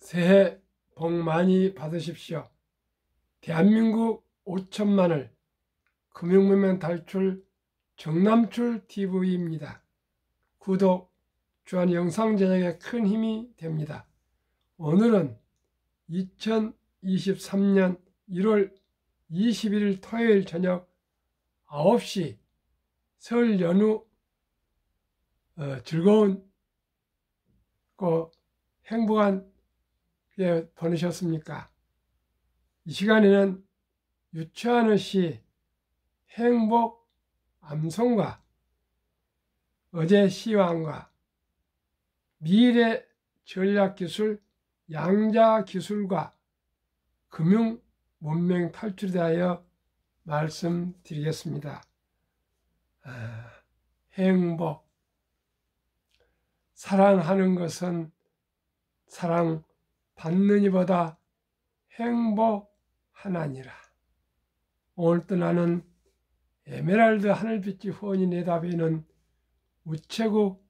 새해 복 많이 받으십시오. 대한민국 5천만을 금융무명 탈출 정남출TV입니다. 구독, 좋아요 영상 제작에 큰 힘이 됩니다. 오늘은 2023년 1월 21일 토요일 저녁 9시 설 연휴 즐거운 행복한 보내셨습니까? 이 시간에는 유치환의 시 행복 암송과 어제 시황과 미래 전략기술 양자기술과 금융 문명 탈출에 대하여 말씀드리겠습니다. 행복, 사랑하는 것은 사랑받는 이보다 행복하나니라. 오늘 떠나는 에메랄드 하늘빛이 훤히 내다보이는 우체국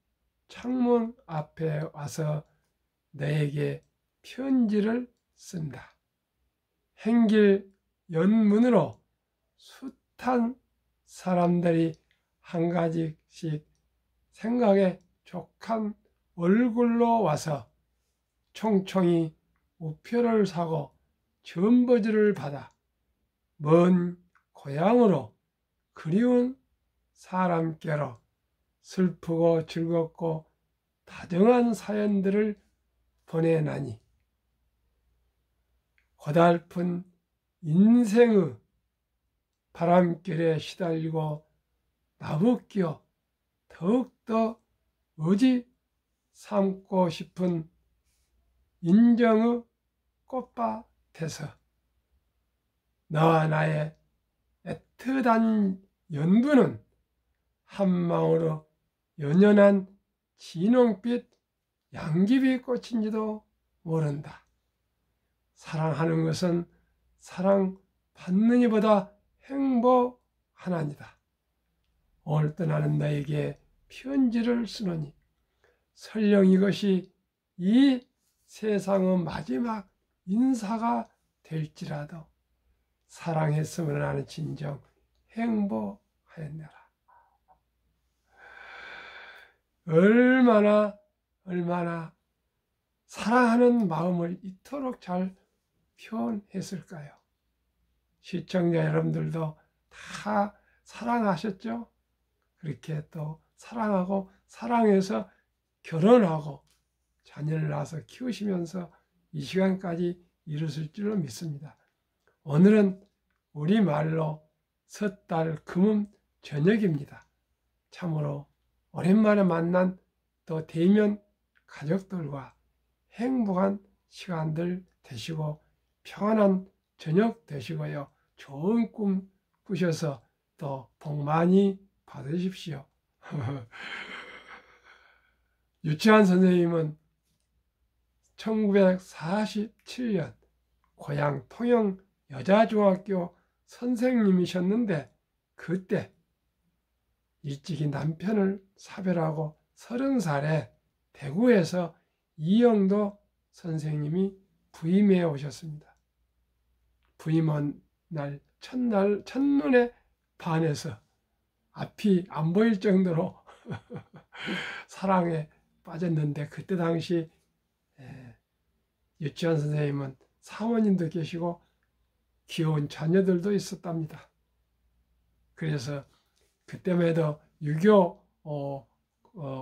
창문 앞에 와서 너에게 편지를 쓴다. 행길 연문으로 숱한 사람들이 한 가지씩 생각에 족한 얼굴로 와서 총총히 우표를 사고 전버지를 받아 먼 고향으로 그리운 사람께로 슬프고 즐겁고 다정한 사연들을 보내나니 고달픈 인생의 바람결에 시달리고 나부끼어 더욱더 의지 삼고 싶은 인정의 꽃밭에서 너와 나의 애틋한 연분은 한망으로 연연한 진홍빛 양귀비 꽃인지도 모른다. 사랑하는 것은 사랑받는 이보다 행복하나니다. 오늘 떠나는 너에게 편지를 쓰노니 설령 이것이 이 세상의 마지막 인사가 될지라도 사랑했으면 하는 진정 행복하였느라. 얼마나 사랑하는 마음을 이토록 잘 표현했을까요? 시청자 여러분들도 다 사랑하셨죠? 그렇게 또 사랑하고 사랑해서 결혼하고 자녀를 낳아서 키우시면서 이 시간까지 이르실 줄로 믿습니다. 오늘은 우리말로 섣달 금음 저녁입니다. 참으로 오랜만에 만난 또 대면 가족들과 행복한 시간들 되시고 평안한 저녁 되시고요. 좋은 꿈 꾸셔서 또 복 많이 받으십시오. 유치환 선생님은 1947년 고향 통영 여자중학교 선생님이셨는데 그때 일찍이 남편을 사별하고 30살에 대구에서 이영도 선생님이 부임해 오셨습니다. 부임한 날 첫눈에 반해서 앞이 안 보일 정도로 사랑에 빠졌는데 그때 당시 유치환 선생님은 사모님도 계시고 귀여운 자녀들도 있었답니다. 그래서 그때만 해도 유교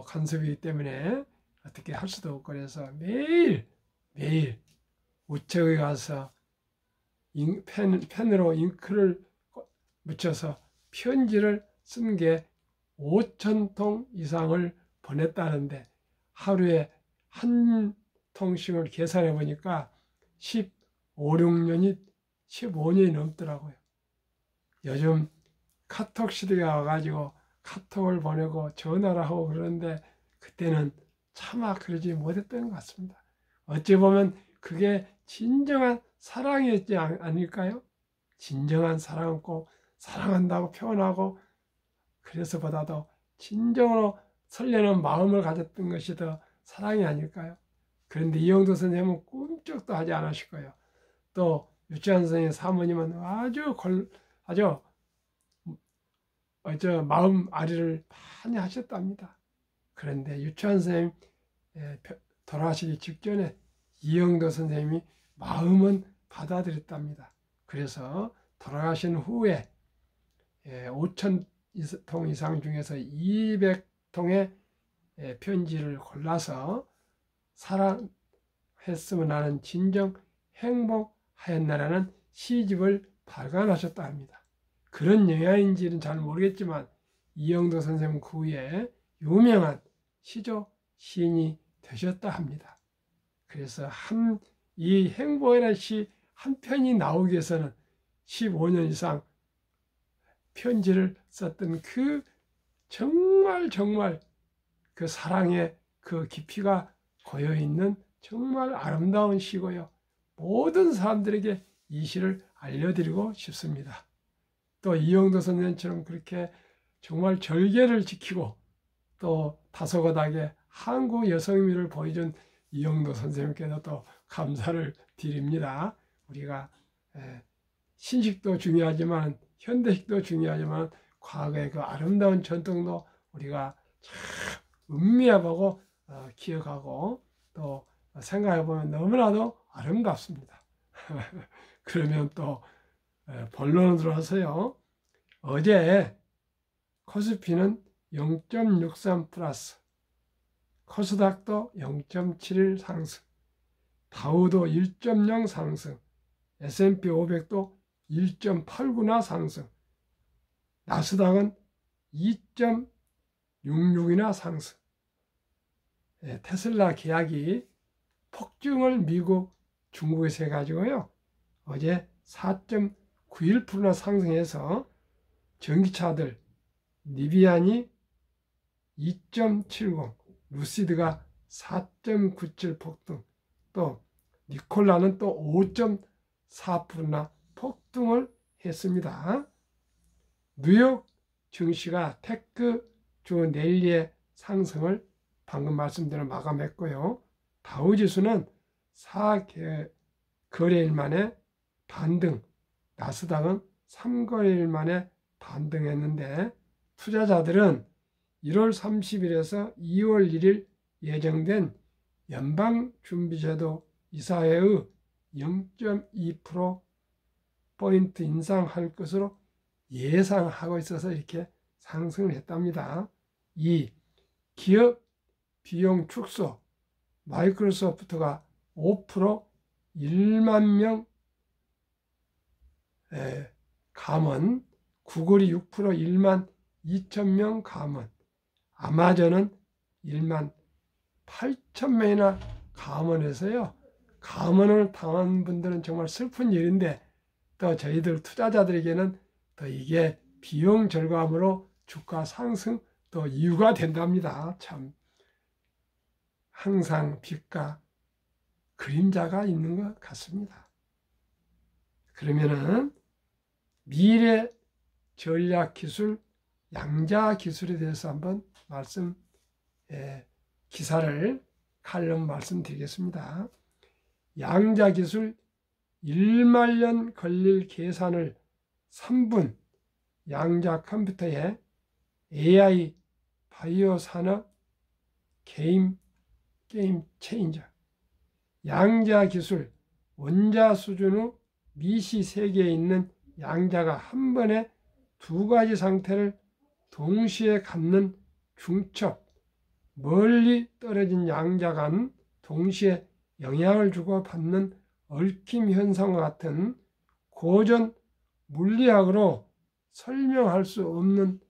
간섭이기 때문에 어떻게 할 수도 없고 그래서 매일 우체국에 가서 펜으로 잉크를 묻혀서 편지를 쓴 게 5,000통 이상을 보냈다는데 하루에 한 통씩을 계산해 보니까 15년이 넘더라고요. 요즘 카톡 시대가 와가지고 카톡을 보내고 전화를 하고 그러는데 그때는 차마 그러지 못했던 것 같습니다. 어찌 보면 그게 진정한 사랑이었지 아닐까요? 진정한 사랑은 꼭 사랑한다고 표현하고 그래서보다도 진정으로 설레는 마음을 가졌던 것이 더 사랑이 아닐까요? 그런데 이영도 선생님은 꿈쩍도 하지 않으실 거예요. 또 유치원 선생님 사모님은 아주 마음 아리를 많이 하셨답니다. 그런데 유치원 선생님 돌아가시기 직전에 이영도 선생님이 마음은 받아들였답니다. 그래서 돌아가신 후에 5,000통 이상 중에서 200통의 편지를 골라서 사랑했으면 하는 진정 행복하였나라는 시집을 발간하셨다 합니다. 그런 영향인지는 잘 모르겠지만 이영도 선생님 그 후에 유명한 시조 시인이 되셨다 합니다. 그래서 이 행복이라는 시 한 편이 나오기 위해서는 15년 이상 편지를 썼던 그 정말 그 사랑의 그 깊이가 고여있는 정말 아름다운 시고요. 모든 사람들에게 이 시를 알려드리고 싶습니다. 또 이영도 선생님처럼 그렇게 정말 절개를 지키고 또 다소곳하게 한국 여성미를 보여준 이영도 선생님께도 또 감사를 드립니다. 우리가 신식도 중요하지만 현대식도 중요하지만 과거의 그 아름다운 전통도 우리가 참 음미해보고 기억하고 또 생각해보면 너무나도 아름답습니다. 그러면 또 본론으로 들어와서요. 어제 코스피는 0.63 플러스, 코스닥도 0.71 상승, 다우도 1.0 상승, S&P 500도 1.89나 상승, 나스닥은 2.66이나 상승. 테슬라 계약이 폭증을 미국, 중국에서 해가지고요. 어제 4.91%나 상승해서 전기차들 리비안이 2.70, 루시드가 4.97 폭등, 또 니콜라는 또 5.4%나 폭등을 했습니다. 뉴욕 증시가 테크 주 내일의 상승을 방금 말씀드린 마감했고요. 다우지수는 4거래일 만에 반등, 나스닥은 3거래일 만에 반등했는데 투자자들은 1월 30일에서 2월 1일 예정된 연방준비제도 이사회의 0.2%포인트 인상할 것으로 예상하고 있어서 이렇게 상승을 했답니다. 2. 기업 비용 축소, 마이크로소프트가 5% 1만 명 감원, 구글이 6% 1만 2천 명 감원, 아마존은 1만 8천 명이나 감원해서요. 감원을 당한 분들은 정말 슬픈 일인데 또 저희들 투자자들에게는 또 이게 비용 절감으로 주가 상승 또 이유가 된답니다. 참 항상 빛과 그림자가 있는 것 같습니다. 그러면은 미래 전략 기술, 양자 기술에 대해서 한번 기사를 칼럼 말씀드리겠습니다. 양자 기술 1만 년 걸릴 계산을 3분 양자 컴퓨터에 AI 바이오 산업 게임 체인저. 양자 기술 원자 수준의 미시 세계에 있는 양자가 한 번에 두 가지 상태를 동시에 갖는 중첩, 멀리 떨어진 양자 간 동시에 영향을 주고받는 얽힘 현상과 같은 고전 물리학으로 설명할 수 없는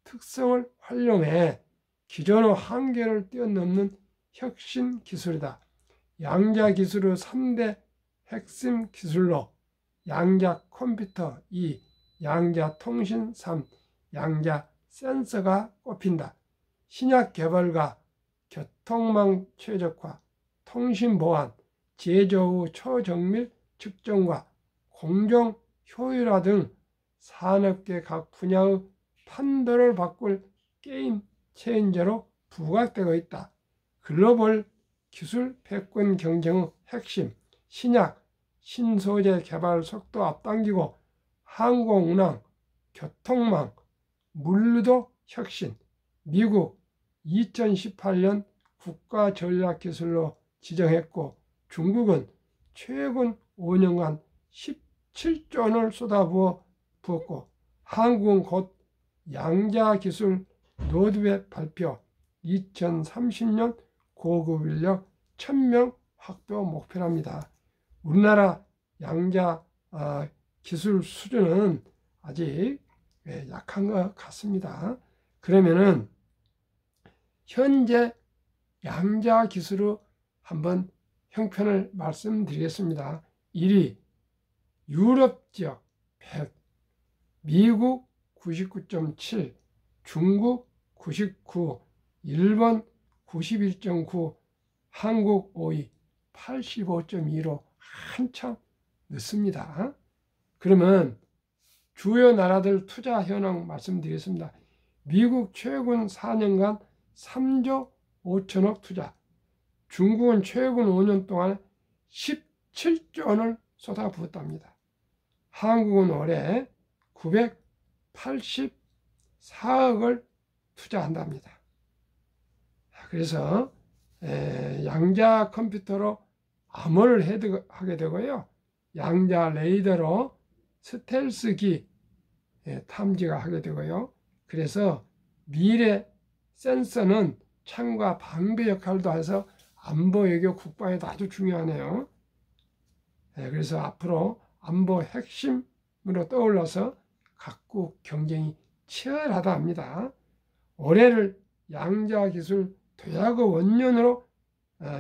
특성을 활용해 기존의 한계를 뛰어넘는 혁신 기술이다. 양자 기술의 3대 핵심 기술로 양자 컴퓨터 2, 양자 통신 3, 양자 센서가 꼽힌다. 신약 개발과 교통망 최적화, 통신 보안, 제조 후 초정밀 측정과 공정 효율화 등 산업계 각 분야의 판도를 바꿀 게임 체인저로 부각되고 있다. 글로벌 기술 패권 경쟁의 핵심, 신약, 신소재 개발 속도 앞당기고 항공운항, 교통망, 물류도 혁신, 미국 2018년 국가전략기술로 지정했고 중국은 최근 5년간 17조 원을 쏟아부었고 한국은 곧 양자기술 로드맵 발표, 2030년 고급인력 1000명 확보 목표랍니다. 우리나라 양자 기술 수준은 아직 약한 것 같습니다. 그러면은 현재 양자 기술의 한번 형편을 말씀드리겠습니다. 1위 유럽 지역 100, 미국 99.7, 중국 99, 일본 91.9, 한국 5위 85.2로 한참 늦습니다. 그러면 주요 나라들 투자 현황 말씀드리겠습니다. 미국 최근 4년간 3조 5천억 투자, 중국은 최근 5년 동안 17조 원을 쏟아부었답니다. 한국은 올해 984억을 투자한답니다. 그래서 양자 컴퓨터로 암호를 하게 되고요. 양자 레이더로 스텔스기 탐지가 하게 되고요. 그래서 미래 센서는 창과 방배 역할도 해서 안보 외교 국방에도 아주 중요하네요. 그래서 앞으로 안보 핵심으로 떠올라서 각국 경쟁이 치열하다 합니다. 올해를 양자기술 도약의 원년으로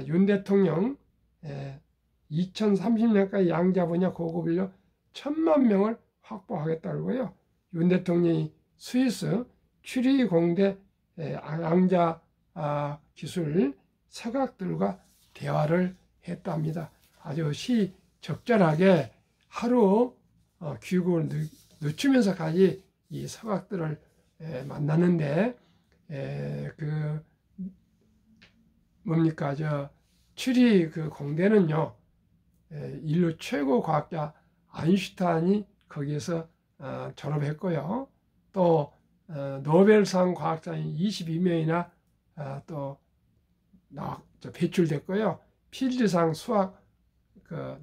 윤 대통령 2030년까지 양자 분야 고급 인력 1000만 명을 확보하겠다고요. 윤 대통령이 스위스 추리 공대 양자 기술 서각들과 대화를 했답니다. 아주 시적절하게 하루 귀국을 늦추면서까지 이 서각들을 만났는데 추리 공대는요, 인류 최고 과학자 아인슈타인이 거기에서 졸업했고요. 또 노벨상 과학자인 22명이나 또 배출됐고요. 필리상 수학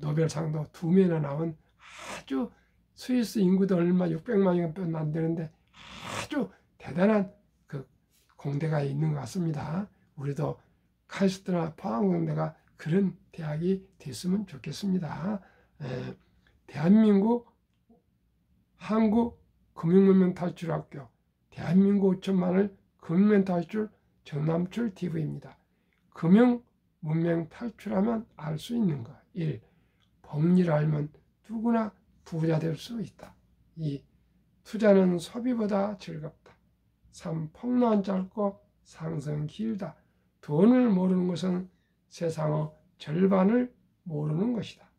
노벨상도 2명이나 나온 아주 스위스 인구도 얼마 600만이면 안 되는데 아주 대단한 공대가 있는 것 같습니다. 우리도 카이스트나 포항공대가 그런 대학이 됐으면 좋겠습니다. 대한민국 한국금융문명탈출학교, 대한민국 5천만을 금융문명 정남출 TV입니다. 금융문명 탈출하면 알 수 있는 것. 1. 법리를 알면 누구나 부자 될 수 있다. 2. 투자는 소비보다 즐겁다. 3. 폭로는 짧고 상승은 길다. 돈을 모르는 것은 세상의 절반을 모르는 것이다.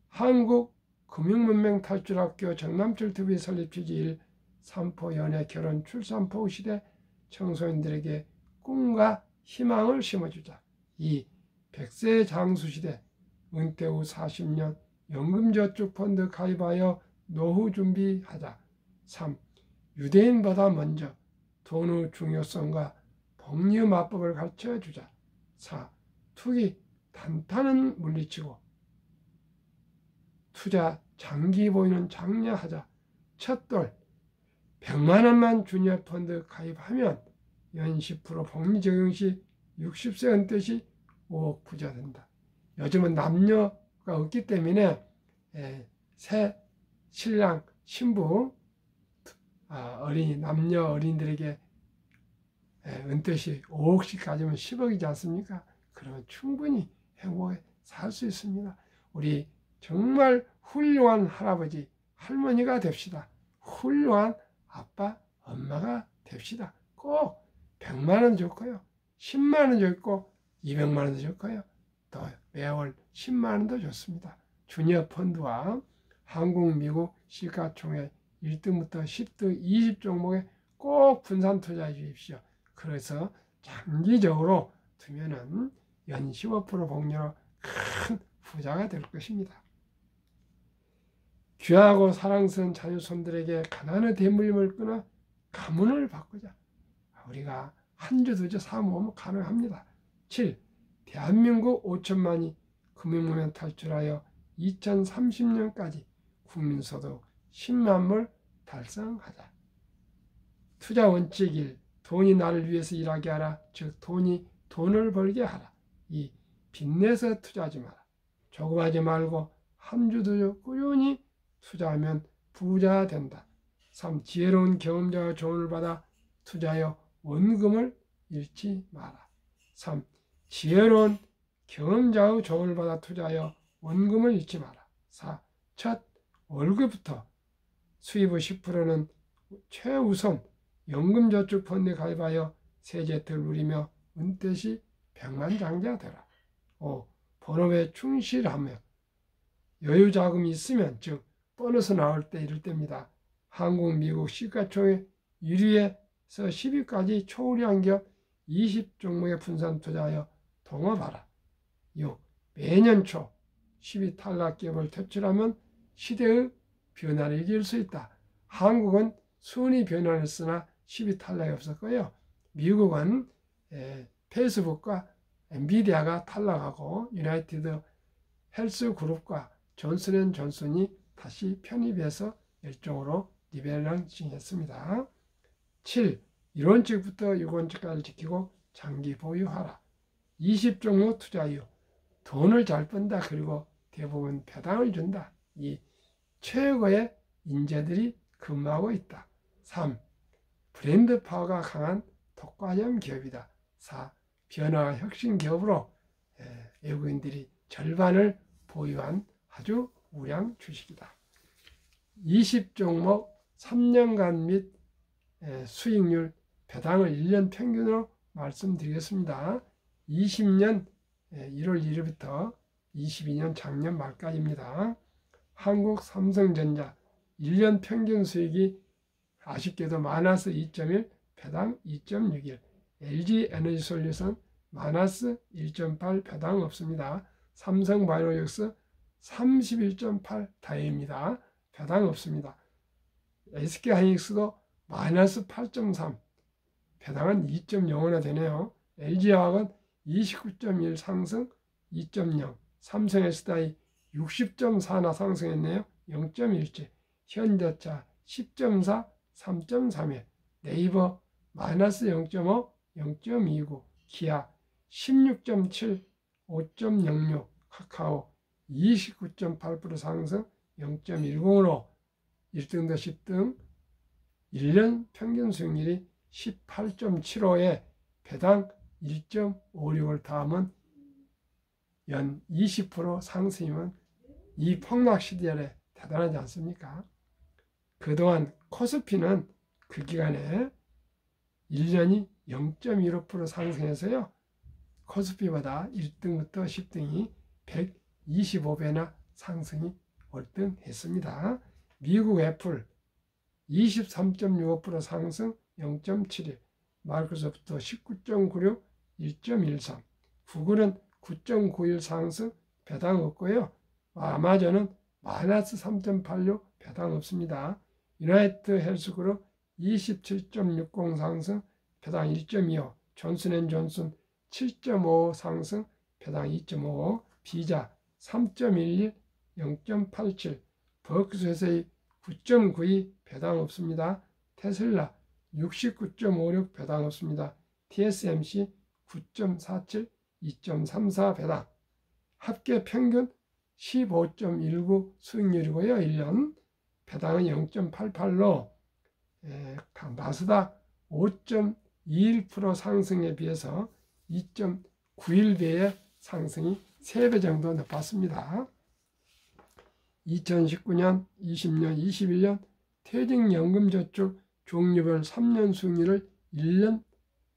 한국금융문명탈출학교 정남출 TV 설립 취지 1. 산포 연애 결혼 출산포 시대 청소년들에게 꿈과 희망을 심어주자. 2. 100세 장수시대 은퇴 후 40년 연금저축펀드 가입하여 노후 준비하자. 3. 유대인보다 먼저 돈의 중요성과 복리의 마법을 가르쳐주자. 4. 투기 단타는 물리치고 투자 장기 보이는 장려하자. 첫돌 100만 원만 주니어 펀드 가입하면 연 10% 복리 적용 시 60세 은퇴 시 5억 부자 된다. 요즘은 남녀가 없기 때문에 새 신랑 신부 어린이 남녀 어린이들에게 은퇴 시 5억씩 가지면 10억이지 않습니까? 그러면 충분히 행복하게 살 수 있습니다. 우리 정말 훌륭한 할아버지 할머니가 됩시다. 훌륭한 아빠 엄마가 됩시다. 꼭 100만 원 좋고요. 10만 원 좋고 200만 원도 좋고요. 또 매월 10만 원도 좋습니다. 주니어 펀드와 한국, 미국 시가총액 1등부터 10등 20종목에 꼭 분산 투자해 주십시오. 그래서 장기적으로 두면은 연 15% 복리로 큰 부자가 될 것입니다. 귀하고 사랑스러운 자녀 손들에게 가난의 대물림을 끊어 가문을 바꾸자. 우리가 한 주, 두 주 사모하면 가능합니다. 7. 대한민국 5천만이 금융무명 탈출하여 2030년까지 국민소득 10만 불 달성하자. 투자 원칙 1. 돈이 나를 위해서 일하게 하라. 즉 돈이 돈을 벌게 하라. 2. 빚내서 투자하지 마라. 조급하지 말고 한 주, 두 주 꾸준히 투자하면 부자 된다. 3. 지혜로운 경험자와 조언을 받아 투자하여 원금을 잃지 마라. 3. 지혜로운 경험자의 조언을 받아 투자하여 원금을 잃지 마라. 4. 첫 월급부터 수입의 10%는 최우선 연금저축펀드에 가입하여 세제혜택을 누리며 은퇴 시 백만장자 되라. 5. 본업에 충실하며 여유자금이 있으면, 즉 보너스 나올 때 이럴 때입니다. 한국, 미국 시가총액 1위에서 10위까지 초우량 기업 20종목에 분산 투자하여 동업하라. 6. 매년 초 10위 탈락 기업을 퇴출하면 시대의 변화를 이길 수 있다. 한국은 순위 변화를 했으나 10위 탈락이 없었고요. 미국은 페이스북과 엔비디아가 탈락하고 유나이티드 헬스그룹과 존슨앤존슨이 다시 편입해서 일종으로 리밸런싱했습니다. 7. 1원칙부터 6원칙까지 지키고 장기 보유하라. 20종목 투자 이후 돈을 잘 번다. 그리고 대부분 배당을 준다. 2. 최고의 인재들이 근무하고 있다. 3. 브랜드 파워가 강한 독과점 기업이다. 4. 변화 혁신 기업으로 외국인들이 절반을 보유한 아주 우량 주식이다. 20종목 3년간 및 수익률 배당을 1년 평균으로 말씀드리겠습니다. 20년 1월 1일부터 22년 작년 말까지입니다. 한국 삼성전자 1년 평균 수익이 아쉽게도 마이너스 2.1, 배당 2.61. LG 에너지솔루션 마이너스 1.8, 배당 없습니다. 삼성바이오로직스 31.8 다행입니다. 배당 없습니다. SK하이닉스도 마이너스 8.3, 배당은 2.05나 되네요. LG화학은 29.1 상승 2.0, 삼성 SDI 60.4나 상승했네요. 0.17, 현대차 10.4, 3.31, 네이버 마이너스 0.5, 0.29, 기아 16.7, 5.06, 카카오 29.8% 상승 0.10으로 1등도 10등, 1년 평균 수익률이 18.75에 배당 1.56을 더하면 연 20% 상승이면 이 폭락 시절에 대단하지 않습니까? 그동안 코스피는 그 기간에 1년이 0.15% 상승해서요. 코스피보다 1등부터 10등이 125배나 상승이 월등했습니다. 미국 애플 23.65% 상승 0.71, 마이크로소프트 19.96, 1.13, 구글은 9.91 상승, 배당 없고요. 아마존은 마이너스 3.86, 배당 없습니다. 유나이티드 헬스그룹 27.60 상승, 배당 1.25, 존슨앤존슨 7.5 상승, 배당 2.55, 비자 3.11, 0.87, 버크스 회사의 9.92, 배당 없습니다. 테슬라 69.56, 배당 없습니다. TSMC 9.47, 2.34 배당. 합계 평균 15.19 수익률이고요. 1년 배당은 0.88로 나스닥 5.21% 상승에 비해서 2.91배의 상승이 3배 정도 높았습니다. 2019년, 20년, 21년 퇴직연금저축 종류별 3년 수익률을 1년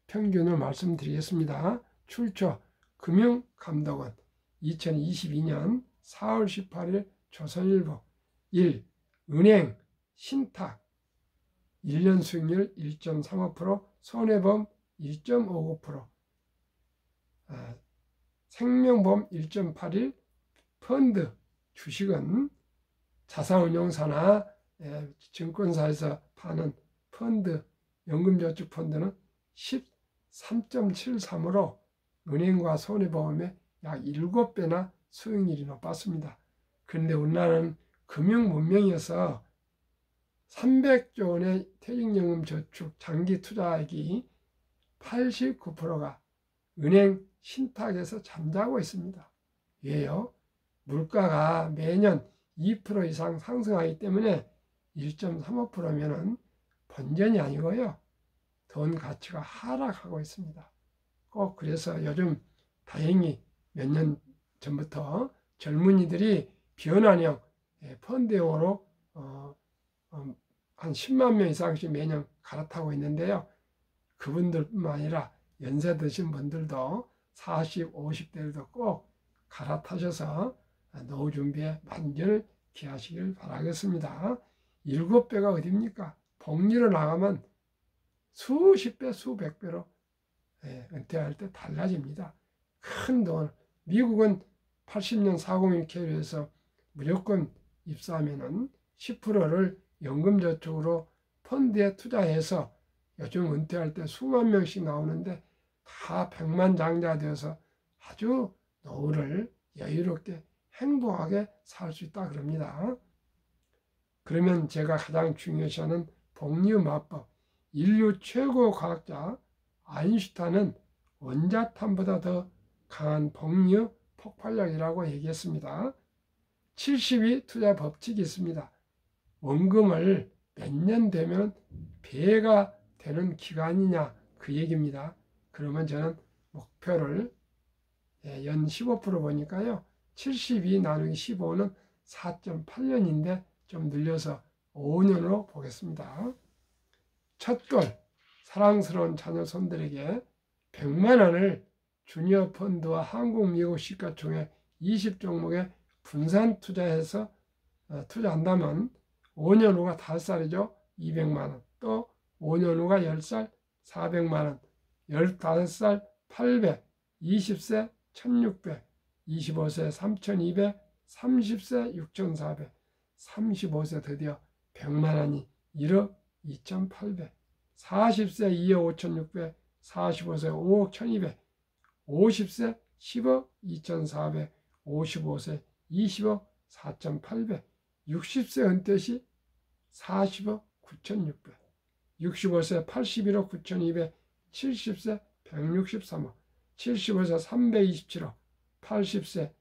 평균을 말씀드리겠습니다. 출처 금융감독원 2022년 4월 18일 조선일보. 1. 은행, 신탁 1년 수익률 1.35%, 손해보험 1.59%, 생명보험 1.81, 펀드, 주식은 자산운용사나 증권사에서 파는 펀드, 연금저축펀드는 13.73으로 은행과 손해보험의 약 7배나 수익률이 높았습니다. 그런데 우리나라는 금융문명이어서 300조 원의 퇴직연금 저축 장기 투자액이 89%가 은행 신탁에서 잠자고 있습니다. 왜요? 물가가 매년 2% 이상 상승하기 때문에 1.35%면은 번전이 아니고요. 돈 가치가 하락하고 있습니다. 꼭 그래서 요즘 다행히 몇 년 전부터 젊은이들이 변환형 펀드용으로 한 10만 명 이상씩 매년 갈아타고 있는데요. 그분들뿐만 아니라 연세 드신 분들도 40, 50대들도 꼭 갈아타셔서 노후 준비에 만전을 기하시길 바라겠습니다. 7배가 어딥니까? 복리로 나가면 수십 배, 수백 배로 은퇴할 때 달라집니다. 큰 돈. 미국은 80년 401k에서 무조건 입사하면은 10%를 연금저축으로 펀드에 투자해서 요즘 은퇴할 때 수만 명씩 나오는데 다 백만장자 되어서 아주 노후를 여유롭게 행복하게 살 수 있다 그럽니다. 그러면 제가 가장 중요시하는 복리마법, 인류 최고 과학자 아인슈타인은 원자탄보다 더 강한 복리 폭발력이라고 얘기했습니다. 72 투자 법칙이 있습니다. 원금을 몇 년 되면 배가 되는 기간이냐 그 얘기입니다. 그러면 저는 목표를 연 15% 보니까요. 72 나누기 15는 4.8년인데 좀 늘려서 5년으로 보겠습니다. 첫돌, 사랑스러운 자녀 손들에게 100만 원을 주니어 펀드와 한국, 미국 시가총액 20종목에 분산 투자해서 투자한다면 5년 후가 5살이죠. 200만 원. 또 5년 후가 10살 400만 원. 15살 800, 20세 1600, 25세 3200, 30세 6400, 35세 드디어 100만 원이 1억 2800, 40세 2억 5600, 45세 5억 1200, 50세 10억 2400, 55세 20억 4800, 60세 은퇴 시 40억 9600, 65세 81억 9200, 70세 163억, 75세 327억, 80세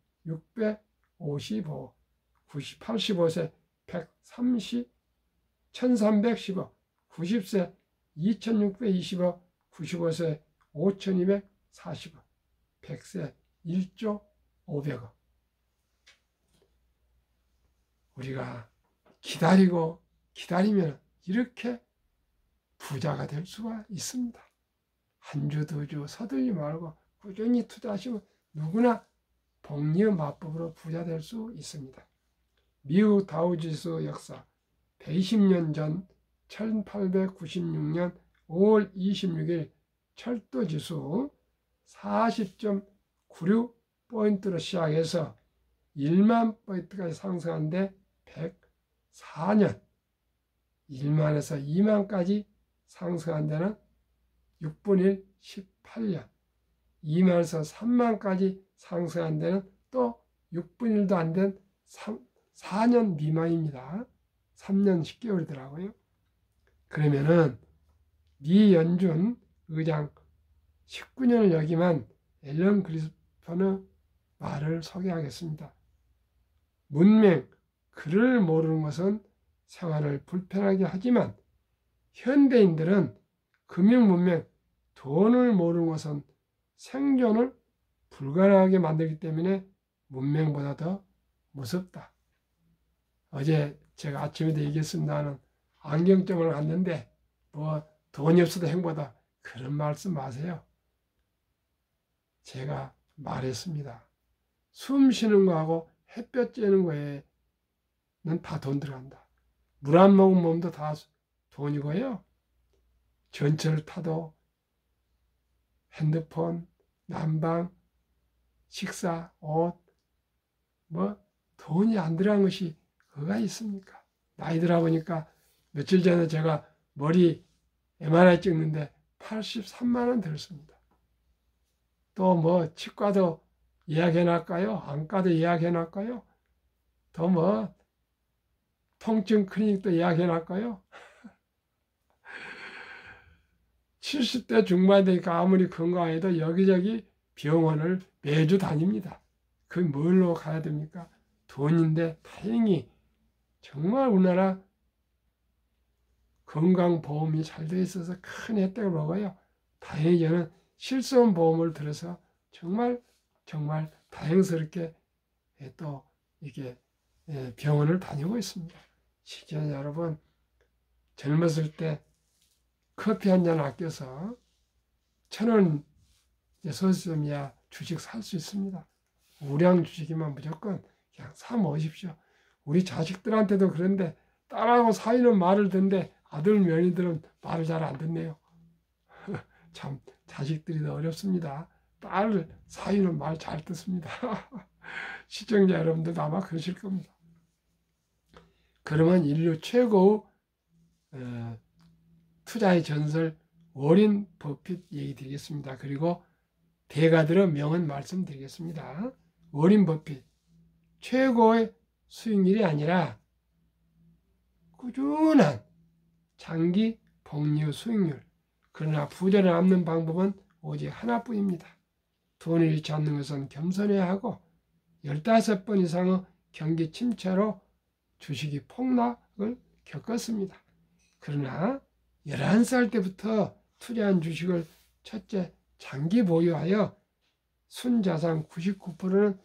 655억, 85세 130, 1310억, 90세 2620억, 95세 5240억, 100세 1조 500억. 우리가 기다리고 기다리면 이렇게 부자가 될 수가 있습니다. 한 주, 두 주 서둘리 말고 꾸준히 투자하시면 누구나 복리의 마법으로 부자 될 수 있습니다. 미국 다우지수 역사 120년 전 1896년 5월 26일 철도지수 40.96포인트로 시작해서 1만 포인트까지 상승하는데 104년, 1만에서 2만까지 상승한 데는 6분의 1, 18년, 2만에서 3만까지 상승한 데는 또 6분의 1도 안 된 4년 미만입니다. 3년 10개월이더라고요. 그러면은 미 연준 의장 19년을 역임한 앨런 그리스폰의 말을 소개하겠습니다. 문맹, 글을 모르는 것은 생활을 불편하게 하지만 현대인들은 금융문맹, 돈을 모르는 것은 생존을 불가능하게 만들기 때문에 문맹보다 더 무섭다. 어제 제가 아침에도 얘기했습니다. 나는 안경점을 갔는데 뭐 돈이 없어도 행보다 그런 말씀 마세요. 제가 말했습니다. 숨 쉬는 거하고 햇볕 쬐는 거에는 다 돈 들어간다. 물 안 먹은 몸도 다 돈이고요. 전철을 타도 핸드폰, 난방, 식사, 옷, 뭐 돈이 안 들어간 것이 뭐가 있습니까? 나이 들어 보니까 며칠 전에 제가 머리 MRI 찍는데 83만 원 들었습니다. 또 뭐 치과도 예약해 놨을까요? 안과도 예약해 놨을까요? 또 뭐 통증 클리닉도 예약해 놨을까요? 70대 중반 되니까 아무리 건강해도 여기저기 병원을 매주 다닙니다. 그 뭘로 가야 됩니까? 돈인데 다행히 정말 우리나라 건강보험이 잘 되어 있어서 큰 혜택을 먹어요. 다행히 저는 실손보험을 들어서 정말 다행스럽게 또 이게 병원을 다니고 있습니다. 시청자 여러분, 젊었을 때 커피 한 잔 아껴서 1,000원 소수점이야 주식 살 수 있습니다. 우량 주식이면 무조건 그냥 사 먹으십시오. 우리 자식들한테도 그런데 딸하고 사이는 말을 듣는데 아들 며느리들은 말을 잘 안 듣네요. 참 자식들이 더 어렵습니다. 딸 사이는 말 잘 듣습니다. 시청자 여러분들도 아마 그러실 겁니다. 그러면 인류 최고의 투자의 전설 워린 버핏 얘기 드리겠습니다. 그리고 대가들의 명언 말씀드리겠습니다. 워린 버핏, 최고의 수익률이 아니라 꾸준한 장기 복리 수익률, 그러나 부자를 남는 방법은 오직 하나뿐입니다. 돈을 잃지 않는 것은 겸손해야 하고 15번 이상의 경기 침체로 주식이 폭락을 겪었습니다. 그러나 11살 때부터 투자한 주식을 첫째 장기 보유하여 순자산 99%는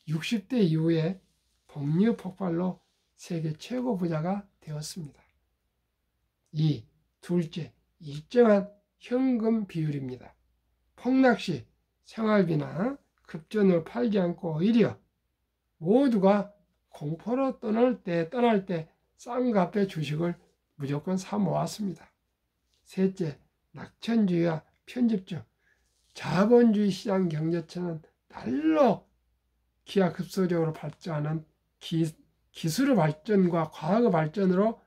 60대 이후에 복리 폭발로 세계 최고 부자가 되었습니다. 둘째, 일정한 현금 비율입니다. 폭락 시 생활비나 급전을 팔지 않고 오히려 모두가 공포로 떠날 때 싼 값의 주식을 무조건 사 모았습니다. 셋째, 낙천주의와 편집주, 자본주의 시장 경제체는 날로 기하급수적으로 발전하는 기술의 발전과 과학의 발전으로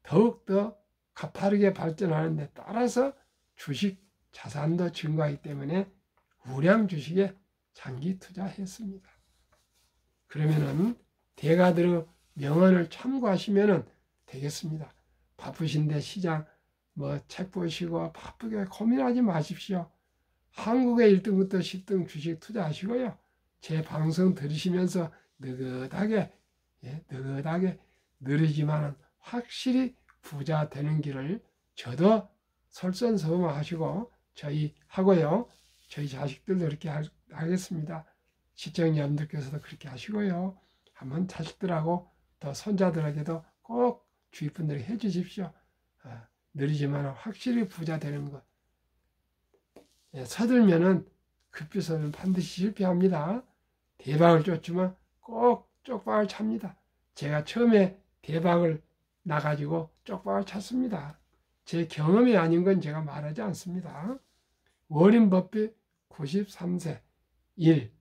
더욱더 가파르게 발전하는 데 따라서 주식 자산도 증가하기 때문에 우량 주식에 장기 투자했습니다. 그러면은 대가들의 명언을 참고하시면 되겠습니다. 바쁘신데 시장 책 보시고 바쁘게 고민하지 마십시오. 한국의 1등부터 10등 주식 투자하시고요. 제 방송 들으시면서 느긋하게 느리지만 확실히 부자 되는 길을 저도 솔선수범하시고 저희 자식들도 그렇게 하겠습니다. 시청자분들께서도 그렇게 하시고요. 한번 자식들하고 또 손자들에게도 꼭 주위 분들이 해주십시오. 느리지만 확실히 부자 되는 것. 서들면은 급비서는 반드시 실패합니다. 대박을 쫓으면 꼭 쪽박을 찹니다. 제가 처음에 대박을 나가지고 쪽박을 찼습니다. 제 경험이 아닌 건 제가 말하지 않습니다. 워린 버핏 93세 1.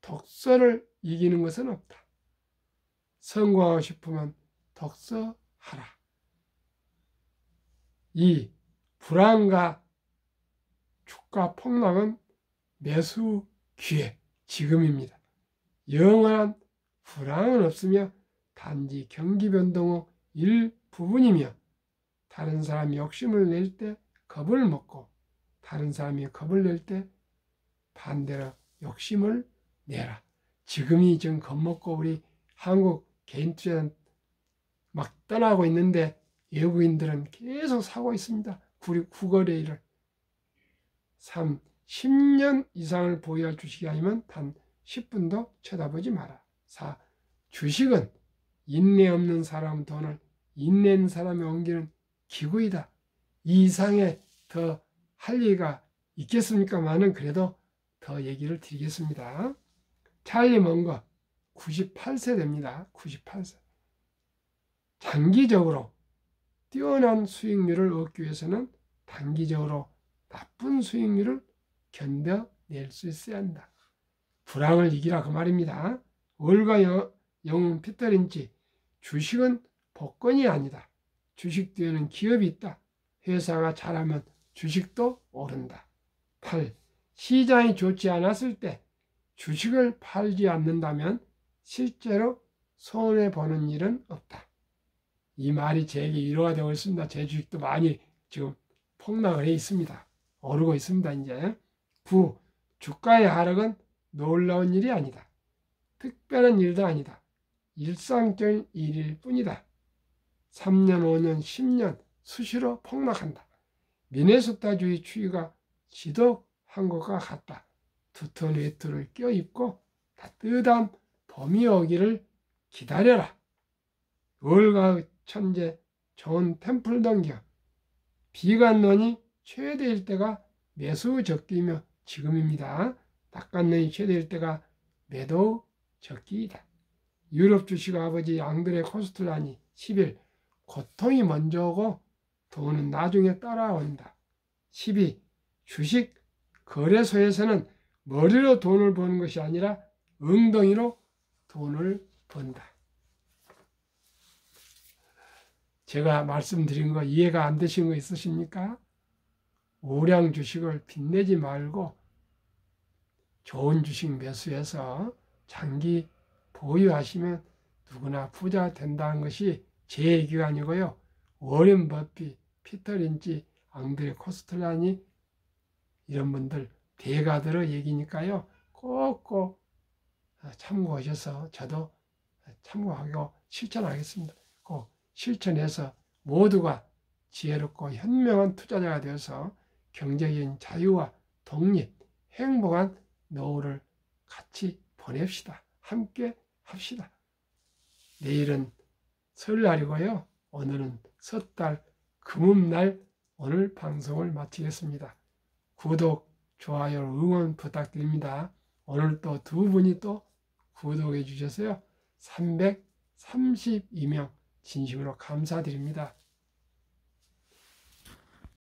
독서를 이기는 것은 없다. 성공하고 싶으면 독서하라. 2. 불안과 주가 폭락은 매수 기회, 지금입니다. 영원한 불안은 없으며 단지 경기 변동의 일부분이며 다른 사람이 욕심을 낼 때 겁을 먹고 다른 사람이 겁을 낼 때 반대로 욕심을 내라. 지금이 좀 겁먹고 우리 한국 개인 투자는 막 떠나고 있는데 외국인들은 계속 사고 있습니다. 구거래일을. 3. 10년 이상을 보유할 주식이 아니면 단 10분도 쳐다보지 마라. 4. 주식은 인내 없는 사람 돈을 인내 있는 사람이 옮기는 기구이다. 이 이상의 더 할 얘기가 있겠습니까만은 그래도 더 얘기를 드리겠습니다. 찰리 먼거 98세 됩니다. 98세. 장기적으로 뛰어난 수익률을 얻기 위해서는 단기적으로 나쁜 수익률을 견뎌낼 수 있어야 한다. 불황을 이기라 그 말입니다. 월가 영웅 피터 린치, 주식은 복권이 아니다. 주식 뒤에는 기업이 있다. 회사가 잘하면 주식도 오른다. 8. 시장이 좋지 않았을 때 주식을 팔지 않는다면 실제로 손해보는 일은 없다. 이 말이 제게 위로가 되고 있습니다. 제 주식도 많이 지금 폭락을 해 있습니다. 오르고 있습니다. 이제 9. 주가의 하락은 놀라운 일이 아니다. 특별한 일도 아니다. 일상적인 일일 뿐이다. 3년, 5년, 10년 수시로 폭락한다. 미네소타주의 추위가 지독한 것과 같다. 두터운 외투를 껴입고 따뜻한 봄이 오기를 기다려라. 월가 천재 존 템플던겨. 비관론이 최대일 때가 매수 적기이며 지금입니다. 낙관론이 최대일 때가 매도 적기이다. 유럽 주식 아버지 앙드레 코스틀란이 10일 고통이 먼저 오고 돈은 나중에 따라온다. 12. 주식 거래소에서는 머리로 돈을 버는 것이 아니라 엉덩이로 돈을 번다. 제가 말씀드린 거 이해가 안 되신 거 있으십니까? 우량 주식을 빚내지 말고 좋은 주식 매수해서 장기 보유하시면 누구나 부자 된다는 것이 제 얘기가 아니고요. 워렌 버핏, 피터 린치, 앙드레 코스틀란이 이런 분들 대가들의 얘기니까요. 꼭꼭 참고하셔서 저도 참고하고 실천하겠습니다. 꼭 실천해서 모두가 지혜롭고 현명한 투자자가 되어서 경제적인 자유와 독립, 행복한 노후를 같이 보냅시다. 함께 합시다. 내일은 설날이고요. 오늘은 섣달 금음날 오늘 방송을 마치겠습니다. 구독, 좋아요, 응원 부탁드립니다. 오늘 또 두 분이 또 구독해 주셔서요. 332명 진심으로 감사드립니다.